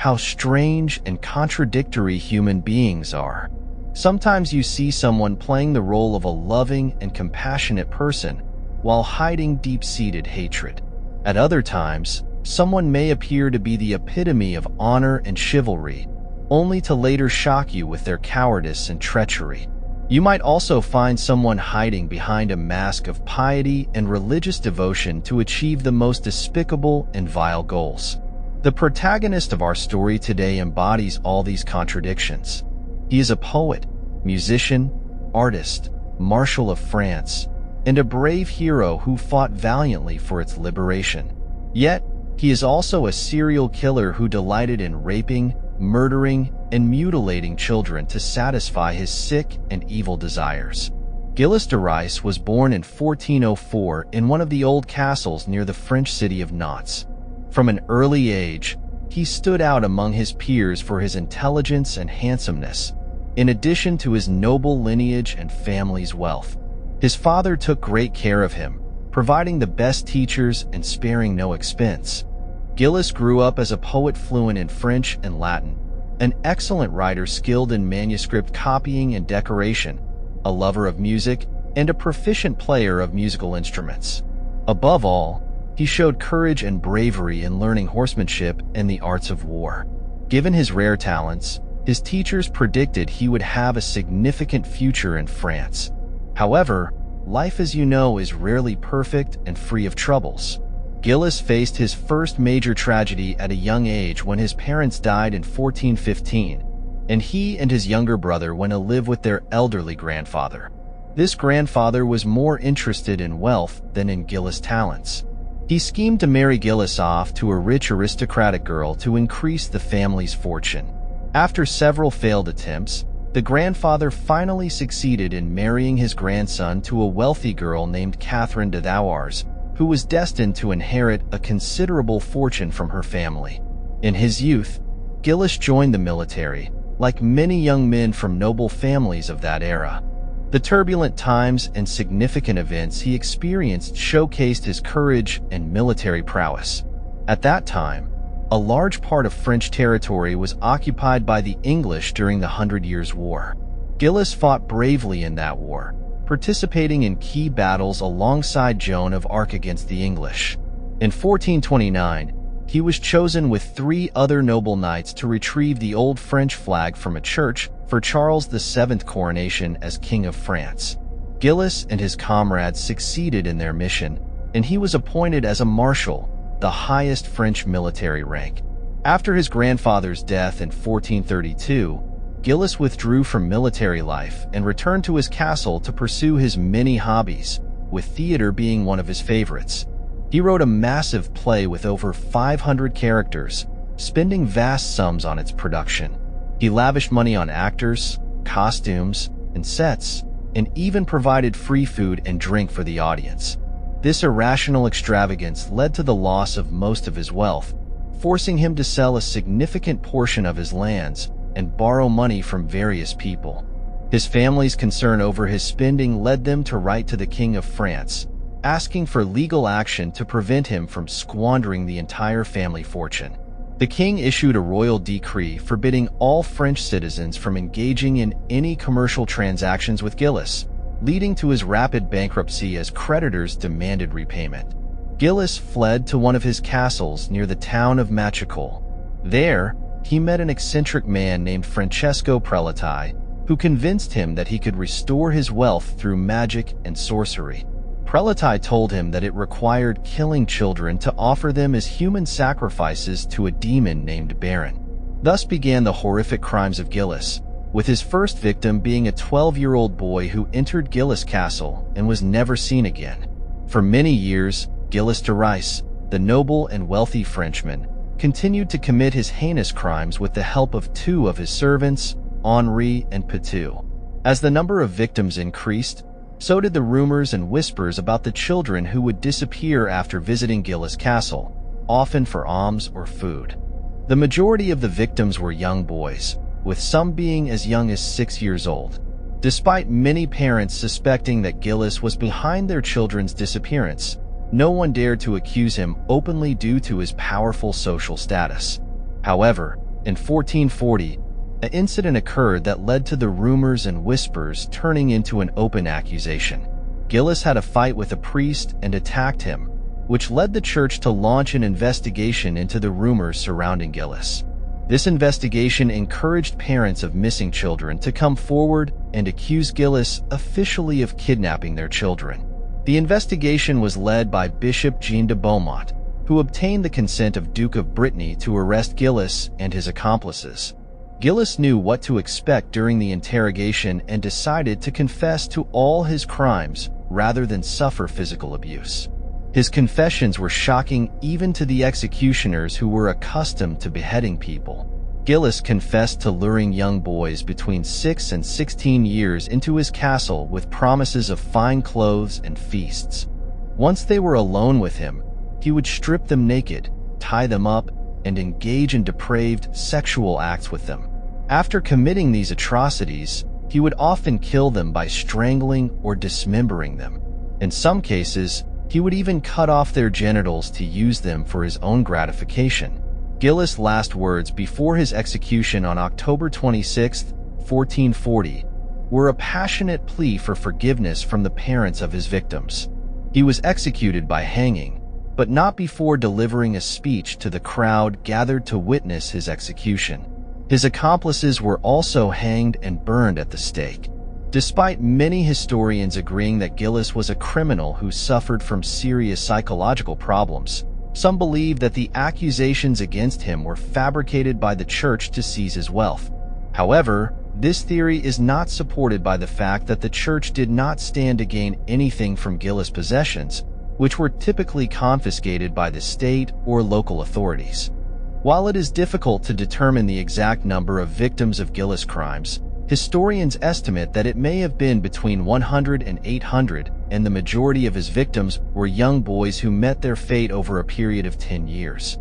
how strange and contradictory human beings are. Sometimes you see someone playing the role of a loving and compassionate person while hiding deep-seated hatred. At other times, someone may appear to be the epitome of honor and chivalry, only to later shock you with their cowardice and treachery. You might also find someone hiding behind a mask of piety and religious devotion to achieve the most despicable and vile goals. The protagonist of our story today embodies all these contradictions. He is a poet, musician, artist, marshal of France, and a brave hero who fought valiantly for its liberation. Yet, he is also a serial killer who delighted in raping, murdering, and mutilating children to satisfy his sick and evil desires. Gilles de Rais was born in 1404 in one of the old castles near the French city of Nantes. From an early age, he stood out among his peers for his intelligence and handsomeness, in addition to his noble lineage and family's wealth. His father took great care of him, providing the best teachers and sparing no expense. Gilles grew up as a poet fluent in French and Latin, an excellent writer skilled in manuscript copying and decoration, a lover of music, and a proficient player of musical instruments. Above all, he showed courage and bravery in learning horsemanship and the arts of war. Given his rare talents, his teachers predicted he would have a significant future in France. However, life, as you know, is rarely perfect and free of troubles. Gilles faced his first major tragedy at a young age when his parents died in 1415, and he and his younger brother went to live with their elderly grandfather. This grandfather was more interested in wealth than in Gilles' talents. He schemed to marry Gilles off to a rich aristocratic girl to increase the family's fortune. After several failed attempts, the grandfather finally succeeded in marrying his grandson to a wealthy girl named Catherine de Thouars, who was destined to inherit a considerable fortune from her family. In his youth, Gilles joined the military, like many young men from noble families of that era. The turbulent times and significant events he experienced showcased his courage and military prowess. At that time, a large part of French territory was occupied by the English during the 100 Years' War. Gilles fought bravely in that war, participating in key battles alongside Joan of Arc against the English. In 1429, he was chosen with 3 other noble knights to retrieve the old French flag from a church for Charles VII's coronation as King of France. Gilles and his comrades succeeded in their mission, and he was appointed as a marshal, the highest French military rank. After his grandfather's death in 1432, Gilles withdrew from military life and returned to his castle to pursue his many hobbies, with theater being one of his favorites. He wrote a massive play with over 500 characters, spending vast sums on its production. He lavished money on actors, costumes, and sets, and even provided free food and drink for the audience. This irrational extravagance led to the loss of most of his wealth, forcing him to sell a significant portion of his lands and borrow money from various people. His family's concern over his spending led them to write to the King of France, asking for legal action to prevent him from squandering the entire family fortune. The king issued a royal decree forbidding all French citizens from engaging in any commercial transactions with Gilles, leading to his rapid bankruptcy as creditors demanded repayment. Gilles fled to one of his castles near the town of Machicoul. There, he met an eccentric man named Francesco Prelati, who convinced him that he could restore his wealth through magic and sorcery. Prelati told him that it required killing children to offer them as human sacrifices to a demon named Baron. Thus began the horrific crimes of Gilles, with his first victim being a 12-year-old boy who entered Gilles' castle and was never seen again. For many years, Gilles de Rais, the noble and wealthy Frenchman, continued to commit his heinous crimes with the help of 2 of his servants, Henri and Petou. As the number of victims increased, so did the rumors and whispers about the children who would disappear after visiting Gilles' castle, often for alms or food. The majority of the victims were young boys, with some being as young as 6 years old. Despite many parents suspecting that Gilles was behind their children's disappearance, no one dared to accuse him openly due to his powerful social status. However, In 1440, an incident occurred that led to the rumors and whispers turning into an open accusation. Gilles had a fight with a priest and attacked him, which led the church to launch an investigation into the rumors surrounding Gilles. This investigation encouraged parents of missing children to come forward and accuse Gilles officially of kidnapping their children. The investigation was led by Bishop Jean de Beaumont, who obtained the consent of Duke of Brittany to arrest Gilles and his accomplices. Gilles knew what to expect during the interrogation and decided to confess to all his crimes rather than suffer physical abuse. His confessions were shocking even to the executioners who were accustomed to beheading people. Gilles confessed to luring young boys between 6 and 16 years into his castle with promises of fine clothes and feasts. Once they were alone with him, he would strip them naked, tie them up, and engage in depraved sexual acts with them. After committing these atrocities, he would often kill them by strangling or dismembering them. In some cases, he would even cut off their genitals to use them for his own gratification. Gilles' last words before his execution on October 26, 1440, were a passionate plea for forgiveness from the parents of his victims. He was executed by hanging, but not before delivering a speech to the crowd gathered to witness his execution. His accomplices were also hanged and burned at the stake. Despite many historians agreeing that Gilles was a criminal who suffered from serious psychological problems, some believe that the accusations against him were fabricated by the church to seize his wealth. However, this theory is not supported by the fact that the church did not stand to gain anything from Gilles' possessions, which were typically confiscated by the state or local authorities. While it is difficult to determine the exact number of victims of Gilles' crimes, historians estimate that it may have been between 100 and 800, and the majority of his victims were young boys who met their fate over a period of 10 years.